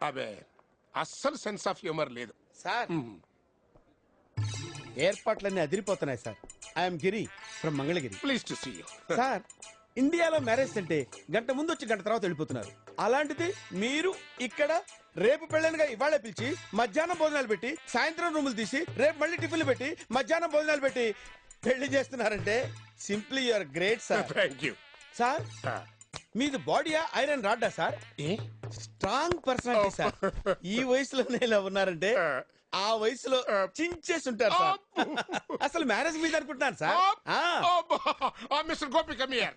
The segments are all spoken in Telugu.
అబే అస్సలు సెన్స్ ఆఫ్ హ్యూమర్ లేదు సార్ ఏర్పాట్లన్నీ అదిరిపోతున్నాయి sir. I'm Giri from Mangalagiri. Please to see you. Sir ఇండియాలో మ్యారేజ్ అంటే గంట ముందు వచ్చి గంట తర్వాత వెళ్ళిపోతున్నారు. అలాంటిది మీరు ఇక్కడ రేపు పెళ్ళనుగా ఇవాళ పిలిచి మధ్యాహ్నం భోజనాలు పెట్టి సాయంత్రం రూములు తీసి రేపు మళ్ళీ టిఫిన్లు పెట్టి మధ్యాహ్నం భోజనాలు పెట్టి పెళ్లి చేస్తున్నారంటే simply you're great sir. Thank you sir మీది బాడీయా ఐరన్ రాడ్డా సార్? Strong personality sir. ఈ వయసులోనే ఇలా ఉన్నారంటే ఆ వయసులో చించేసి ఉంటారు సార్. అసలు మ్యారేజ్ మీద అనుకుంటున్నాను sir. Mister Gopi come here.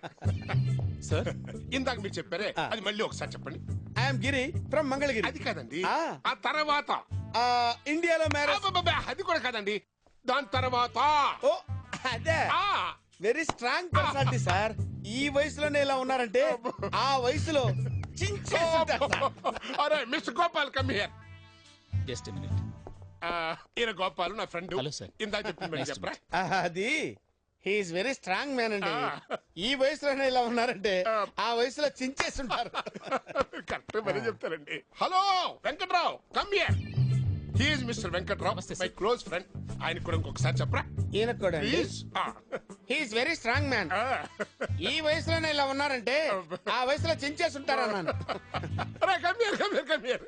Sir ఇందాక మీరు చెప్పారే అది మళ్ళీ ఒకసారి చెప్పండి. I'm Giri from Mangalagiri. అది కాదండి ఆ తర్వాత ఇండియాలో మ్యారేజ్. అది కూడా కాదండి దాని తర్వాత. ఓ అదే వెరీ స్ట్రాంగ్ పర్సనాలిటీ సార్. ఈ వయసులోనే ఇలా ఉన్నారంటే ఆ వయసులో చించేసి ఉంటారు సార్. అరే mister Gopal come here. Just minute. ఈయన గోపాల్ నా ఫ్రెండ్. Hello sir. ఇందాక చెప్పింది చెప్పరా. అది హీఈస్ వెరీ స్ట్రాంగ్ మ్యాన్ అండి. ఈ వయసులోనే ఇలా ఉన్నారంటే ఆ వయసులో చించేస్తుంటారు. కరెక్ట్ మరీ చెప్తారండి. Hello Venkatrao come here. He's mister Venkatrao my close friend. ఆయన కూడా ఇంకొకసారి చెప్పరా. ఈయన కూడా please. He's very strong man. ఈ వయసులోనే ఇలా ఉన్నారంటే ఆ వయసులో చించేస్తుంటారు అన్నాను. Come here come here come here.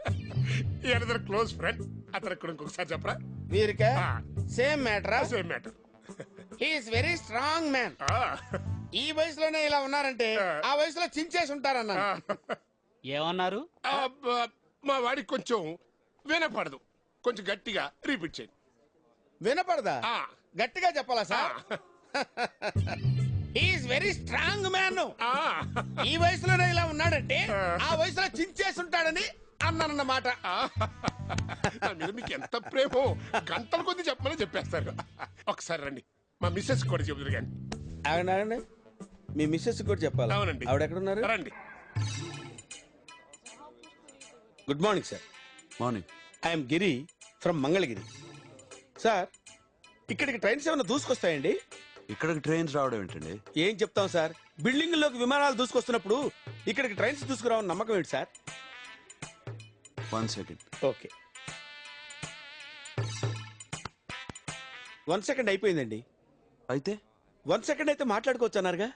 ఈయన క్లోజ్ ఫ్రెండ్. అతను కూడా ఇంకొకసారి చెప్పరా. వీరికే సేమ్ మ్యాటరా. Same matter. He's very strong man. ఈ వయసులోనే ఇలా ఉన్నారంటే ఆ వయసులో చించేసి ఉంటారన్నాను. ఏమన్నారు? మా వాడికి కొంచెం వినపడదు. కొంచెం గట్టిగా రిపీట్ చేయండి. వినపడదా? గట్టిగా చెప్పాలా sir? He is very strong man. ఈ వయసులోనే ఇలా ఉన్నాడంటే ఆ వయసులో చించేసి ఉంటాడని అన్నానన్నమాట. మీకు ఎంత ప్రేమో గంటల కొద్ది చెప్పమని చెప్పేస్తారు. ఒకసారి రండి మా మిస్సెస్ కూడా చెబుతారు కానీ. ఆగండి మీ మిస్సెస్ కూడా చెప్పాలి. అవునండి. ఆవిడ ఎక్కడ ఉన్నారు? రండి. Good morning sir. Morning. I'm Giri from Mangalagiri. Sir ఇక్కడికి ట్రైన్స్ ఏమైనా దూసుకొస్తాయండి? ఇక్కడికి ట్రైన్స్ రావడం ఏంటండి? ఏం చెప్తాం సార్, బిల్డింగ్ లోకి విమానాలు దూసుకొస్తున్నప్పుడు ఇక్కడికి ట్రైన్స్ దూసుకురావని నమ్మకం ఏంటి సార్? 1 సెకండ్. ఓకే 1 సెకండ్ అయిపోయిందండి. అయితే 1 సెకండ్ అయితే మాట్లాడుకోవచ్చు అన్నారుగా.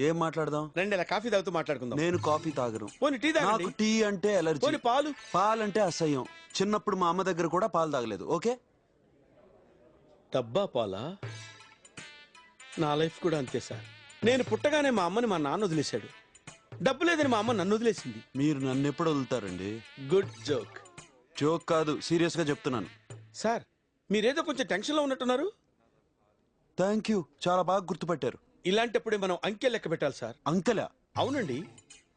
ఏం మాట్లాడదాం? రండి ఇలా కాఫీ తాగుతూ మాట్లాడుకుందాం. నేను కాఫీ తాగను. పోనీ టీ తాగండి. నాకు టీ అంటే ఎలర్జీ. పోనీ పాలు. పాలంటే అసహ్యం. చిన్నప్పుడు మా అమ్మ దగ్గర కూడా పాలు తాగలేదు. ఓకే. డబ్బా పాలా? నా లైఫ్ కూడా అంతే సార్. నేను పుట్టగానే మా అమ్మని మా నాన్న వదిలేశాడు. డబ్బు లేదని మా అమ్మ నన్ను వదిలేసింది. మీరు నన్ను ఎప్పుడు వదులుతారండి? Good joke. జోక్ కాదు, సీరియస్ గా చెప్తున్నాను. సార్ మీరేదో కొంచెం టెన్షన్ లో ఉన్నట్టున్నారు. థ్యాంక్ యూ, చాలా బాగా గుర్తుపట్టారు. ఇలాంటప్పుడే మనం అంకె లెక్క పెట్టాలి సార్. అంకెలా? అవునండి,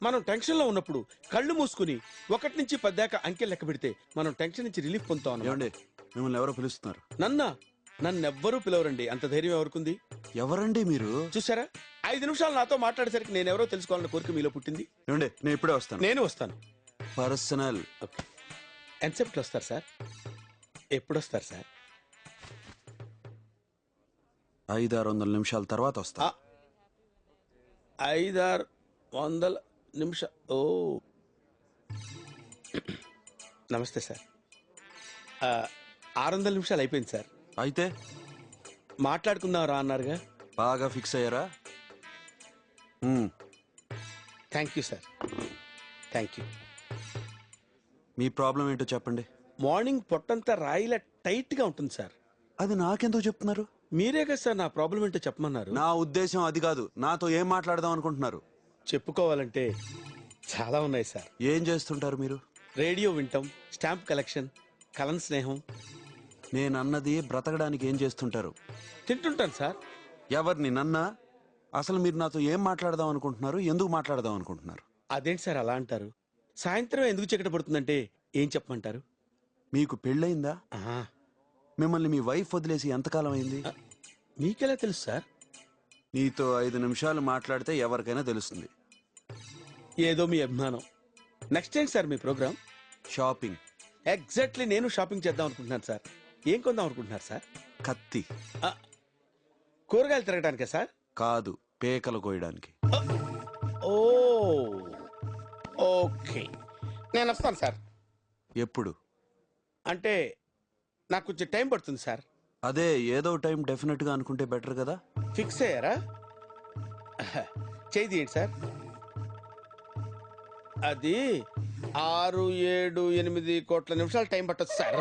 మనం టెన్షన్ లో ఉన్నప్పుడు కళ్ళు మూసుకుని 1 నుంచి 10 దాకా అంకె లెక్క పెడితే మనం టెన్షన్ నుంచి రిలీఫ్ పొందుతాం. ఏమండి మిమ్మల్ని ఎవరో పిలుస్తున్నారు. నన్నెవ్వరూ పిలవరండి. అంత ధైర్యం ఎవరుకుంది? ఎవరండి మీరు? చూసారా, 5 నిమిషాలు నాతో మాట్లాడేసరికి నేను ఎవరో తెలుసుకోవాలన్న కోరిక మీలో పుట్టింది. ఏమండి నేను ఇప్పుడే వస్తాను. నేను వస్తాను. పర్సనల్. ఓకే. ఎంతసేపట్లో వస్తారు సార్? ఎప్పుడు వస్తారు సార్? 500-600 నిమిషాల తర్వాత వస్తా. 500-600 నిమిషాలు. ఓ నమస్తే సార్. 600 నిమిషాలు అయిపోయింది సార్. అయితే మాట్లాడుకుందాం రా అన్నారుగా. బాగా ఫిక్స్ అయ్యారా? Thank you sir. Thank you. Me problem ఏంటో చెప్పండి. మార్నింగ్ పొట్టంతా రాయిలా టైట్ గా ఉంటుంది సార్. అది నాకెందుకు చెప్తున్నారు? మీరే కదా సార్ నా ప్రాబ్లం ఏంటో చెప్పమన్నారు. నా ఉద్దేశం అది కాదు. నాతో ఏం మాట్లాడదాం అనుకుంటున్నారు? చెప్పుకోవాలంటే చాలా ఉన్నాయి సార్. ఏం చేస్తుంటారు మీరు? రేడియో వింటాం, స్టాంప్ కలెక్షన్, కలన్ స్నేహం. నేనన్నది బ్రతకడానికి ఏం చేస్తుంటారు? తింటుంటాను సార్. ఎవరిని? నన్నా? అసలు మీరు నాతో ఏం మాట్లాడదాం అనుకుంటున్నారు? ఎందుకు మాట్లాడదాం అనుకుంటున్నారు? అదేంటి సార్ అలా అంటారు? సాయంత్రం ఎందుకు చీకటి పడుతుందంటే ఏం చెప్పమంటారు? మీకు పెళ్ళయిందా? ఆహా, మిమ్మల్ని మీ వైఫ్ వదిలేసి ఎంతకాలం అయింది? మీకెలా తెలుసు సార్? నీతో 5 నిమిషాలు మాట్లాడితే ఎవరికైనా తెలుస్తుంది. ఏదో మీ అభిమానం. నెక్స్ట్ ఏంటి సార్ మీ ప్రోగ్రామ్? షాపింగ్. ఎగ్జాక్ట్లీ నేను షాపింగ్ చేద్దాం అనుకుంటున్నాను సార్. ఏం కొందాం అనుకుంటున్నారు సార్? కత్తి. కూరగాయలు తిరగడానికా సార్? కాదు, పేకలు కోయడానికి. ఓ ఓకే, నేను వస్తాను సార్. ఎప్పుడు? అంటే నాకు కొంచెం టైం పడుతుంది సార్. అదే ఏదో టైం డెఫినెట్ గా అనుకుంటే బెటర్ కదా. ఫిక్స్ అయ్యారా? చేయి తీయండి సార్. అది 6, 7, 8 కోట్ల నిమిషాలు టైం పట్టదు సార్.